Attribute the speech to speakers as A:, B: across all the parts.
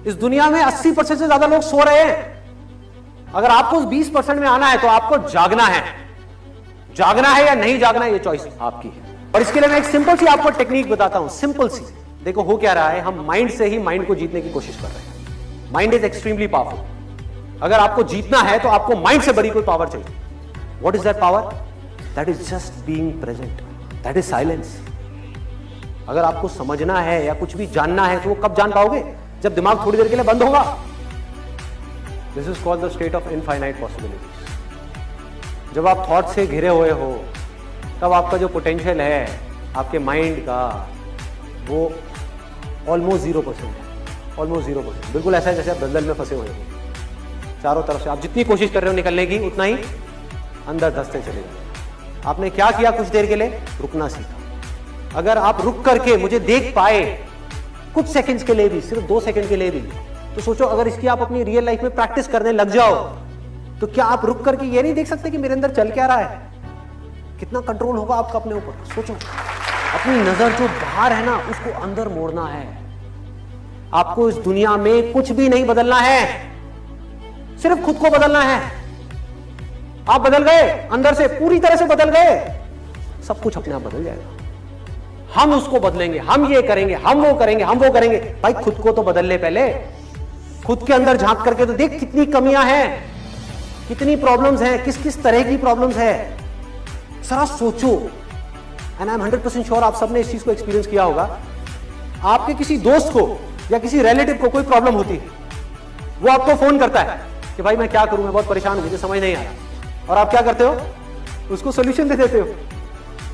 A: इस दुनिया में 80% से ज्यादा लोग सो रहे हैं। अगर आपको उस 20% में आना है तो आपको जागना है। जागना है या नहीं जागना है, ये चॉइस आपकी है। और इसके लिए मैं एक सिंपल सी आपको टेक्निक बताता हूं, सिंपल सी। देखो हो क्या रहा है, हम माइंड से ही माइंड को जीतने की कोशिश कर रहे हैं। Mind is extremely powerful. अगर आपको जीतना है तो आपको माइंड से बड़ी कोई पावर चाहिए। What is that power? That is just being present, that is silence. अगर आपको समझना है या कुछ भी जानना है तो वो कब जान पाओगे? जब दिमाग थोड़ी देर के लिए बंद होगा। This is called the state of infinite possibilities. जब आप थॉट से घिरे हुए हो तब आपका जो पोटेंशियल है आपके माइंड का, वो ऑलमोस्ट 0% है। ऑलमोस्ट 0%, बिल्कुल ऐसा है जैसे आप दलदल में फंसे हुए हो। चारों तरफ से आप जितनी कोशिश कर रहे हो निकलने की, उतना ही अंदर धंसते चले जाओ। आपने क्या किया? कुछ देर के लिए रुकना सीखा। अगर आप रुक करके मुझे देख पाए कुछ सेकंड्स के लिए भी, सिर्फ 2 सेकंड के लिए भी, तो सोचो अगर इसकी आप अपनी रियल लाइफ में प्रैक्टिस करने लग जाओ तो क्या आप रुक करके ये नहीं देख सकते कि मेरे अंदर चल क्या रहा है? कितना कंट्रोल होगा आपका अपने ऊपर। सोचो, अपनी नजर जो बाहर है ना उसको अंदर मोड़ना है। आपको इस दुनिया में कुछ भी नहीं बदलना है, सिर्फ खुद को बदलना है। आप बदल गए, अंदर से पूरी तरह से बदल गए, सब कुछ अपने आप बदल जाएगा। हम उसको बदलेंगे, हम ये करेंगे, हम वो करेंगे, हम वो करेंगे। भाई खुद को तो बदल ले पहले। खुद के अंदर झांक करके तो देख कितनी कमियां हैं, कितनी प्रॉब्लम्स हैं, किस किस तरह की प्रॉब्लम्स है। जरा सोचो। एंड आई एम 100% श्योर आप सबने इस चीज को एक्सपीरियंस किया होगा। आपके किसी दोस्त को या किसी रिलेटिव को कोई प्रॉब्लम होती है, वो आपको फोन करता है कि भाई मैं क्या करूं, मैं बहुत परेशान हूं, मुझे समझ नहीं आ रहा। और आप क्या करते हो? उसको सोल्यूशन दे देते हो,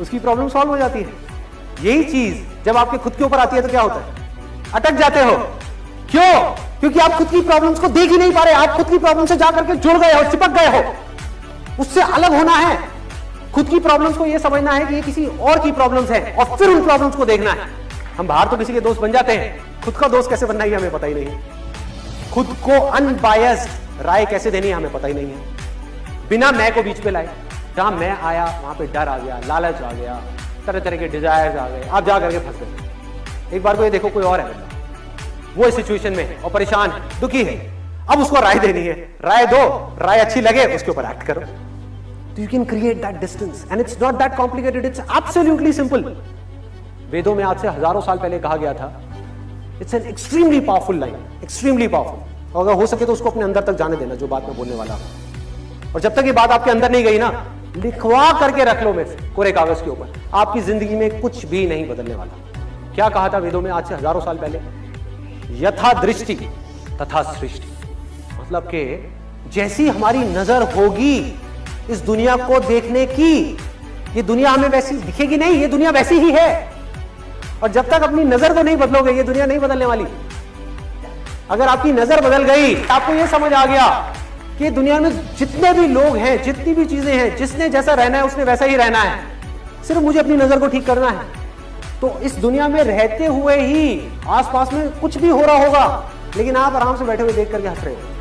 A: उसकी प्रॉब्लम सॉल्व हो जाती है। यही चीज जब आपके खुद के ऊपर आती है तो क्या होता है? अटक जाते हो। क्यों? क्योंकि आप खुद की प्रॉब्लम्स को देख ही नहीं पा रहे। आप खुद की प्रॉब्लम से जाकर के जुड़ गए हो, चिपक गए हो। उससे अलग होना है। खुद की प्रॉब्लम्स को यह समझना है कि ये किसी और की प्रॉब्लम्स है और फिर उन प्रॉब्लम्स को देखना है। हम बाहर तो किसी के दोस्त बन जाते हैं, खुद का दोस्त कैसे बनना है हमें पता ही नहीं है। खुद को अनबायस्ड राय कैसे देनी है हमें पता ही नहीं है। बिना मैं को बीच पे लाए, जहां मैं आया वहां पे डर आ गया, लालच आ गया, तरह तरह के डिजायर्स आ गए, आप जा करके फंस गए। एक बार को ये देखो कोई और है, वो इस सिचुएशन में है और परेशान है, दुखी है। अब उसको राय देनी है, राय दो, राय अच्छी लगे उसके ऊपर एक्ट करो। You can create that distance and it's not that complicated, it's absolutely simple. वेदों में आज से हजारों साल पहले कहा गया था, it's an extremely powerful line, extremely powerful. और अगर हो सके तो उसको अपने अंदर तक जाने देना जो बात मैं बोलने वाला हूं। और जब तक ये बात आपके अंदर नहीं गई ना, लिखवा करके रख लो मेरे से कोरे कागज के ऊपर। आपकी जिंदगी में कुछ भी नहीं बदलने वाला। क्या कहा था वेदों में आज से हजारों साल पहले? यथा दृष्टि तथा सृष्टि। मतलब कि जैसी हमारी नजर होगी इस दुनिया को देखने की, ये दुनिया हमें वैसी दिखेगी नहीं, ये दुनिया वैसी ही है। और जब तक अपनी नजर को नहीं बदलोगे ये दुनिया नहीं बदलने वाली। अगर आपकी नजर बदल गई, आपको ये समझ आ गया कि दुनिया में जितने भी लोग हैं, जितनी भी चीजें हैं, जिसने जैसा रहना है उसने वैसा ही रहना है, सिर्फ मुझे अपनी नजर को ठीक करना है, तो इस दुनिया में रहते हुए ही आसपास में कुछ भी हो रहा होगा लेकिन आप आराम से बैठे हुए देख करके हंस रहे हो।